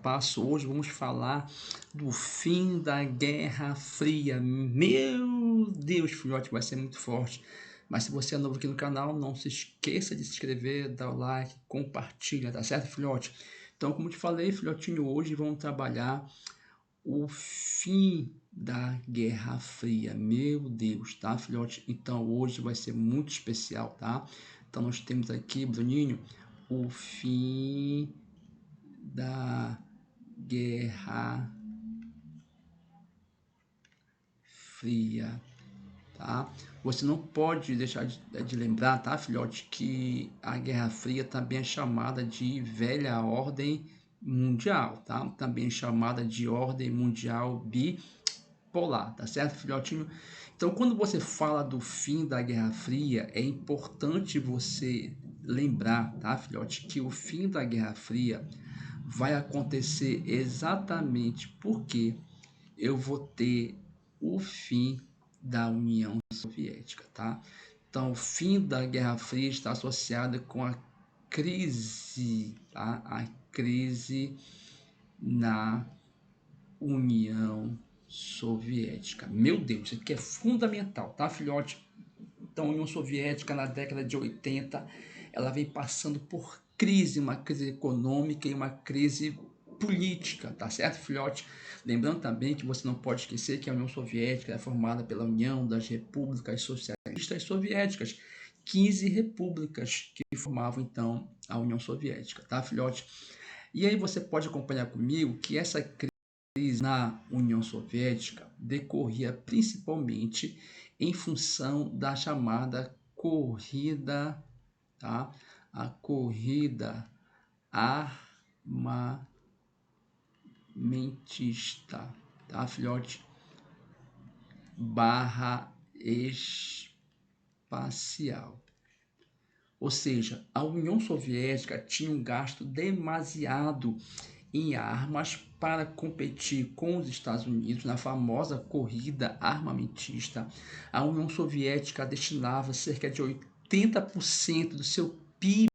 Passo. Hoje vamos falar do fim da Guerra Fria. Meu Deus, filhote, vai ser muito forte. Mas se você é novo aqui no canal, não se esqueça de se inscrever, dar o like, compartilha, tá certo, filhote? Então, como te falei, filhotinho, hoje vamos trabalhar o fim da Guerra Fria. Meu Deus, tá, filhote? Então, hoje vai ser muito especial, tá? Então, nós temos aqui, Bruninho, o fim da Guerra Fria, tá? Você não pode deixar de lembrar, tá, filhote, que a Guerra Fria também é chamada de Velha Ordem Mundial, tá? Também é chamada de Ordem Mundial Bipolar, tá certo, filhotinho? Então, quando você fala do fim da Guerra Fria, é importante você lembrar, tá, filhote, que o fim da Guerra Fria vai acontecer exatamente porque eu vou ter o fim da União Soviética, tá? Então, o fim da Guerra Fria está associado com a crise, tá? A crise na União Soviética. Meu Deus, isso aqui é fundamental, tá, filhote? Então, a União Soviética, na década de 80, ela vem passando por crise, uma crise econômica e uma crise política, tá certo, filhote? Lembrando também que você não pode esquecer que a União Soviética é formada pela União das Repúblicas Socialistas Soviéticas, 15 repúblicas que formavam então a União Soviética, tá, filhote? E aí você pode acompanhar comigo que essa crise na União Soviética decorria principalmente em função da chamada corrida, tá? A corrida armamentista, tá, filhote? Barra espacial. Ou seja, a União Soviética tinha um gasto demasiado em armas para competir com os Estados Unidos na famosa corrida armamentista. A União Soviética destinava cerca de 80% do seu PIB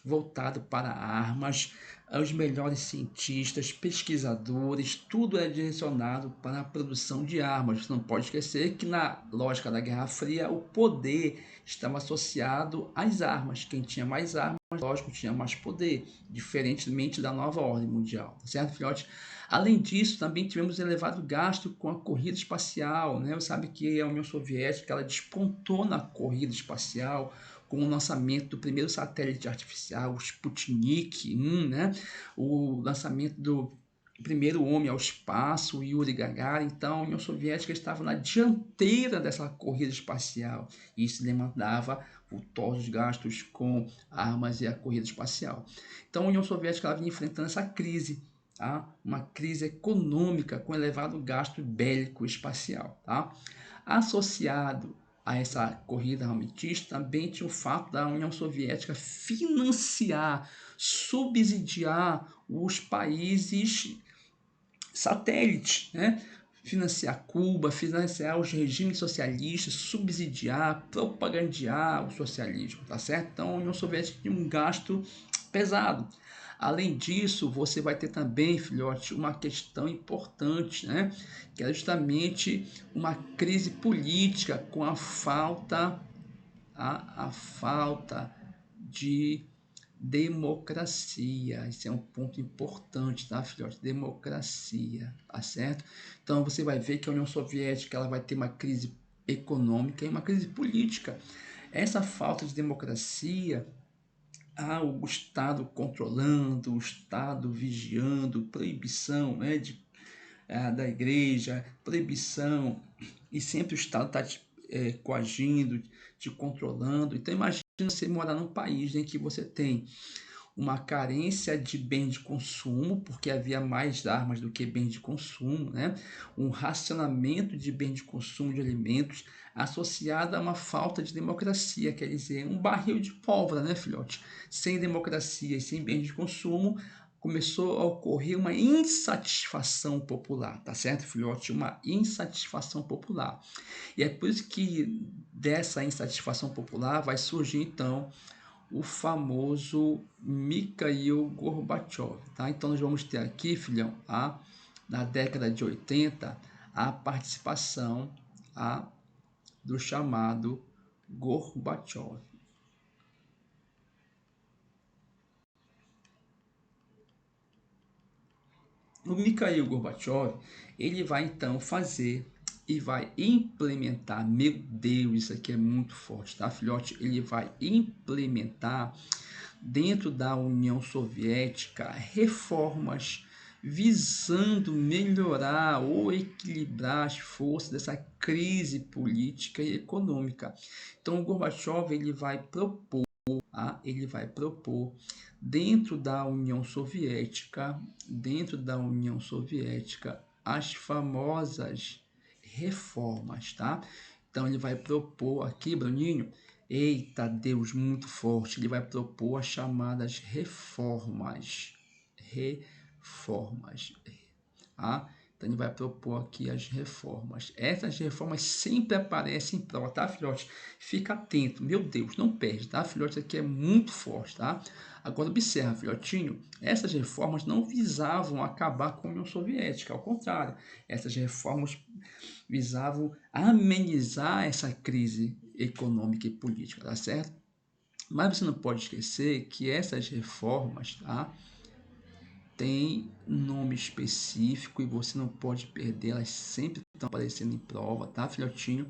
voltado para armas, os melhores cientistas, pesquisadores, tudo é direcionado para a produção de armas. Você não pode esquecer que na lógica da Guerra Fria o poder estava associado às armas. Quem tinha mais armas, lógico, tinha mais poder, diferentemente da nova ordem mundial, tá certo, filhote? Além disso, também tivemos elevado gasto com a corrida espacial, né? Você sabe que a União Soviética ela despontou na corrida espacial com o lançamento do primeiro satélite artificial, o Sputnik 1, né? O lançamento do primeiro homem ao espaço, Yuri Gagarin. Então, a União Soviética estava na dianteira dessa corrida espacial. E isso demandava vultosos gastos com armas e a corrida espacial. Então, a União Soviética ela vinha enfrentando essa crise, tá? Uma crise econômica com elevado gasto bélico espacial, tá? Associado a essa corrida armamentista também tinha o fato da União Soviética financiar, subsidiar os países satélites, né? Financiar Cuba, financiar os regimes socialistas, subsidiar, propagandear o socialismo, tá certo? Então a União Soviética tinha um gasto pesado. Além disso, você vai ter também, filhote, uma questão importante, né? Que é justamente uma crise política com a falta de democracia. Isso é um ponto importante, tá, filhote? Democracia, tá certo? Então você vai ver que a União Soviética ela vai ter uma crise econômica e uma crise política. Essa falta de democracia, o Estado controlando, o Estado vigiando, proibição, né, da igreja, proibição, e sempre o Estado está coagindo, te controlando. Então imagina você morar num país em que você tem uma carência de bens de consumo, porque havia mais armas do que bens de consumo, né? Um racionamento de bens de consumo de alimentos associado a uma falta de democracia, quer dizer, um barril de pólvora, né, filhote? Sem democracia e sem bens de consumo, começou a ocorrer uma insatisfação popular, tá certo, filhote? Uma insatisfação popular. E é por isso que dessa insatisfação popular vai surgir, então, o famoso Mikhail Gorbachev, tá? Então nós vamos ter aqui, filhão, na década de 80, a participação do chamado Gorbachev. O Mikhail Gorbachev, ele vai então fazer e vai implementar, meu Deus, isso aqui é muito forte, tá, filhote? Ele vai implementar dentro da União Soviética reformas visando melhorar ou equilibrar as forças dessa crise política e econômica. Então, o Gorbachev ele vai propor dentro da União Soviética, as famosas reformas, tá? Então ele vai propor aqui, Bruninho, eita Deus, muito forte, ele vai propor as chamadas reformas, tá? Então ele vai propor aqui as reformas. Essas reformas sempre aparecem em prova, tá, filhote? Fica atento, meu Deus, não perde, tá, filhote? Isso aqui é muito forte, tá? Agora observa, filhotinho, essas reformas não visavam acabar com a União Soviética, ao contrário, essas reformas visavam amenizar essa crise econômica e política, tá certo? Mas você não pode esquecer que essas reformas, tá? Tem nome específico e você não pode perder, elas sempre estão aparecendo em prova, tá, filhotinho?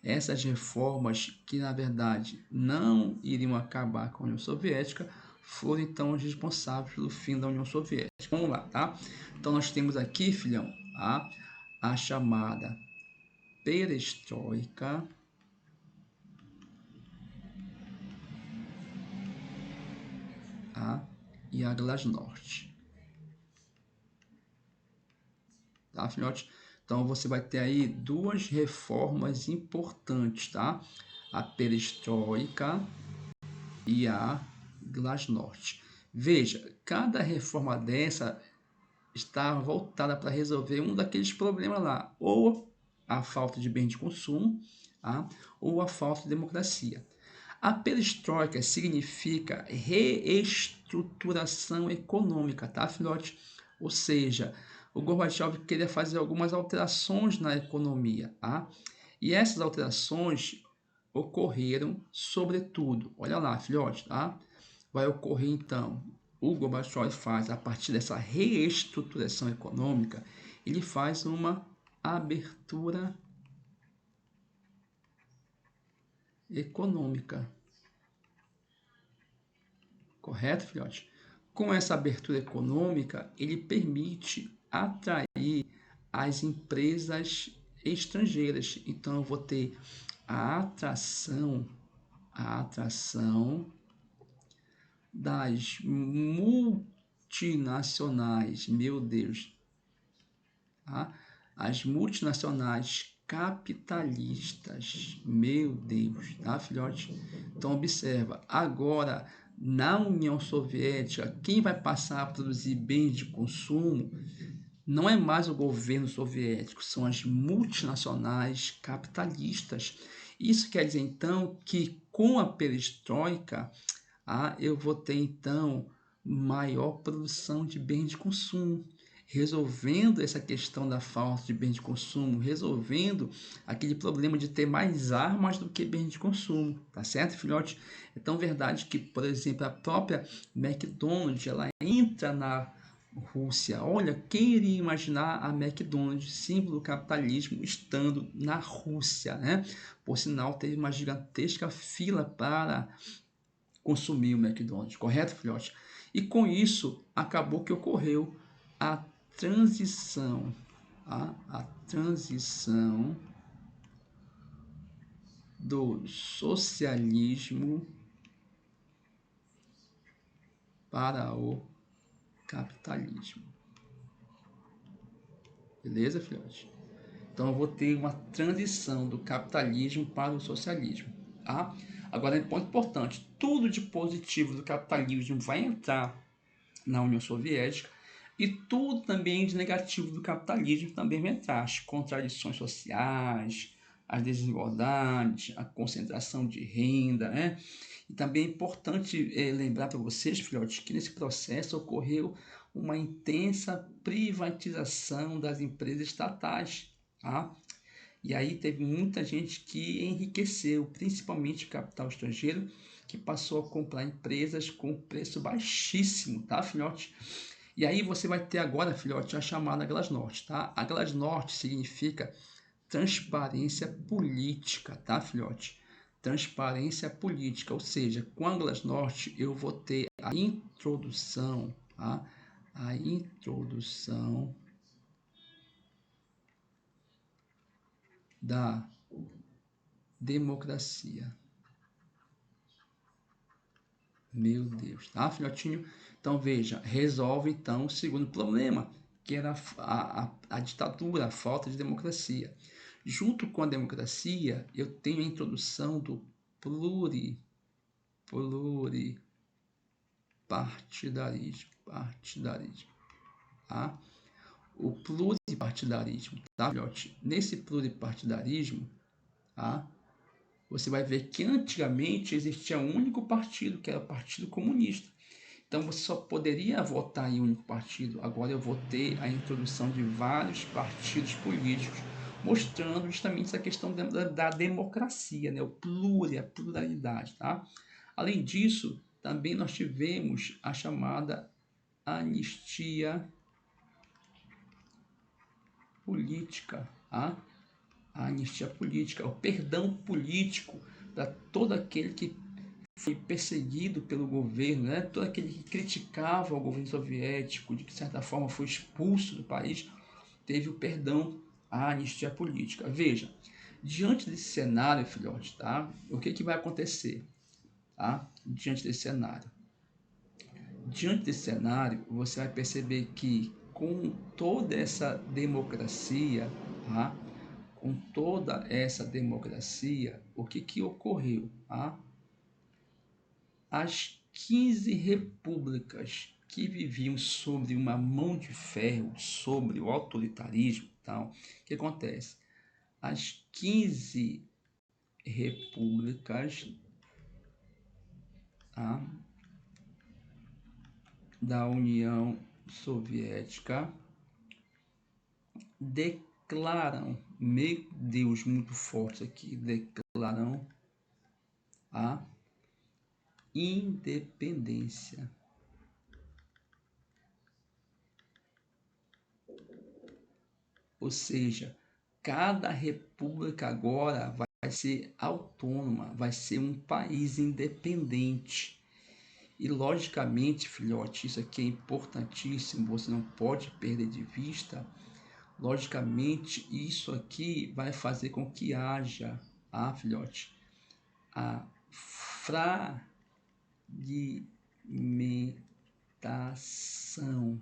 Essas reformas que na verdade não iriam acabar com a União Soviética foram então os responsáveis pelo fim da União Soviética. Vamos lá, tá? Então nós temos aqui, filhão, a chamada perestroika, e a glasnost. Tá, filhote? Então você vai ter aí duas reformas importantes, tá? A perestroika e a glasnost. Veja, cada reforma dessa está voltada para resolver um daqueles problemas lá, ou a falta de bem de consumo, tá? Ou a falta de democracia. A perestroika significa reestruturação econômica, tá, filhote? Ou seja, o Gorbachev queria fazer algumas alterações na economia, tá? E essas alterações ocorreram, sobretudo, olha lá, filhote, tá? Vai ocorrer então, o Gorbachev faz, a partir dessa reestruturação econômica, ele faz uma abertura econômica. Correto, filhote? Com essa abertura econômica, ele permite atrair as empresas estrangeiras. Então, eu vou ter a atração das multinacionais, meu Deus, tá? As multinacionais capitalistas, meu Deus, tá, filhote? Então, observa, agora, na União Soviética, quem vai passar a produzir bens de consumo não é mais o governo soviético, são as multinacionais capitalistas. Isso quer dizer, então, que com a perestroika, eu vou ter, então, maior produção de bens de consumo, resolvendo essa questão da falta de bens de consumo, resolvendo aquele problema de ter mais armas do que bens de consumo, tá certo, filhote? É tão verdade que, por exemplo, a própria McDonald's, ela entra na Rússia. Olha, quem iria imaginar a McDonald's, símbolo do capitalismo, estando na Rússia, né? Por sinal, teve uma gigantesca fila para consumir o McDonald's, correto, filhote? E com isso, acabou que ocorreu a transição, a transição do socialismo para o capitalismo. Beleza, filhote? Então eu vou ter uma transição do capitalismo para o socialismo, tá? Agora, um ponto importante, tudo de positivo do capitalismo vai entrar na União Soviética e tudo também de negativo do capitalismo também vai entrar. As contradições sociais, as desigualdades, a concentração de renda, né? E também é importante lembrar para vocês, filhotes, que nesse processo ocorreu uma intensa privatização das empresas estatais, tá? E aí teve muita gente que enriqueceu, principalmente capital estrangeiro, que passou a comprar empresas com preço baixíssimo, tá, filhote? E aí você vai ter agora, filhote, a chamada Glasnost, tá? A Glasnost significa transparência política, tá, filhote? Transparência política, ou seja, com a Glasnost eu vou ter a introdução, tá? A introdução da democracia. Meu Deus, tá, filhotinho? Então veja, resolve então o segundo problema, que era a ditadura, a falta de democracia. Junto com a democracia, eu tenho a introdução do pluripartidarismo, tá? O pluripartidarismo, tá, filhote? Nesse pluripartidarismo, tá? Você vai ver que antigamente existia um único partido, que era o Partido Comunista. Então você só poderia votar em um único partido. Agora eu vou ter a introdução de vários partidos políticos, mostrando justamente essa questão da democracia, né? O a pluralidade, tá? Além disso, também nós tivemos a chamada anistia política, tá? A anistia política, o perdão político para todo aquele que foi perseguido pelo governo, né? Todo aquele que criticava o governo soviético, de que certa forma foi expulso do país, teve o perdão, a anistia política. Veja, diante desse cenário, filhote, tá? O que vai acontecer, tá? Diante desse cenário. Diante desse cenário, você vai perceber que com toda essa democracia, tá? Com toda essa democracia, o que ocorreu, tá? As 15 repúblicas que viviam sobre uma mão de ferro, sobre o autoritarismo, tal, o que acontece? As 15 repúblicas, tá, da União Soviética declaram, meu Deus, muito forte aqui, declaram a independência. Ou seja, cada república agora vai ser autônoma, vai ser um país independente. E logicamente, filhote, isso aqui é importantíssimo, você não pode perder de vista. Logicamente, isso aqui vai fazer com que haja, filhote, a fragmentação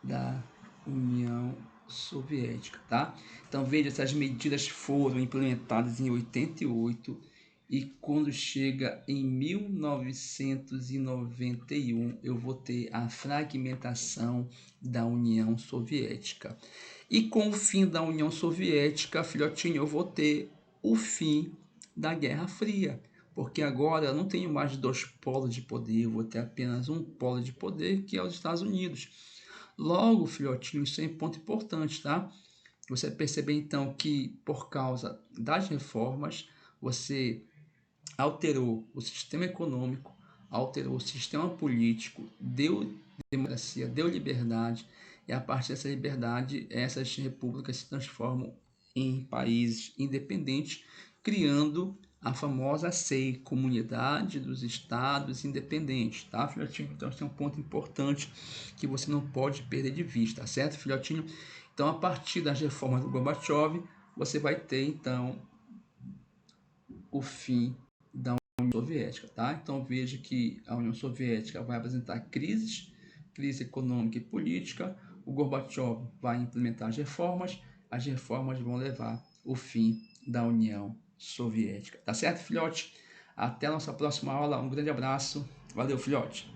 da União Soviética, tá? Então veja, essas medidas foram implementadas em 88 e quando chega em 1991 eu vou ter a fragmentação da União Soviética. E com o fim da União Soviética, filhotinho, eu vou ter o fim da Guerra Fria. Porque agora eu não tenho mais dois polos de poder, eu vou ter apenas um polo de poder, que é os Estados Unidos. Logo, filhotinho, isso é um ponto importante, tá? Você perceber então que por causa das reformas, você alterou o sistema econômico, alterou o sistema político, deu democracia, deu liberdade, e a partir dessa liberdade, essas repúblicas se transformam em países independentes, criando a famosa CEI, Comunidade dos Estados Independentes, tá, filhotinho? Então, esse é um ponto importante que você não pode perder de vista, certo, filhotinho? Então, a partir das reformas do Gorbachev, você vai ter, então, o fim da União Soviética, tá? Então, veja que a União Soviética vai apresentar crise econômica e política, o Gorbachev vai implementar as reformas vão levar o fim da União Soviética. Tá certo, filhote? Até a nossa próxima aula. Um grande abraço. Valeu, filhote.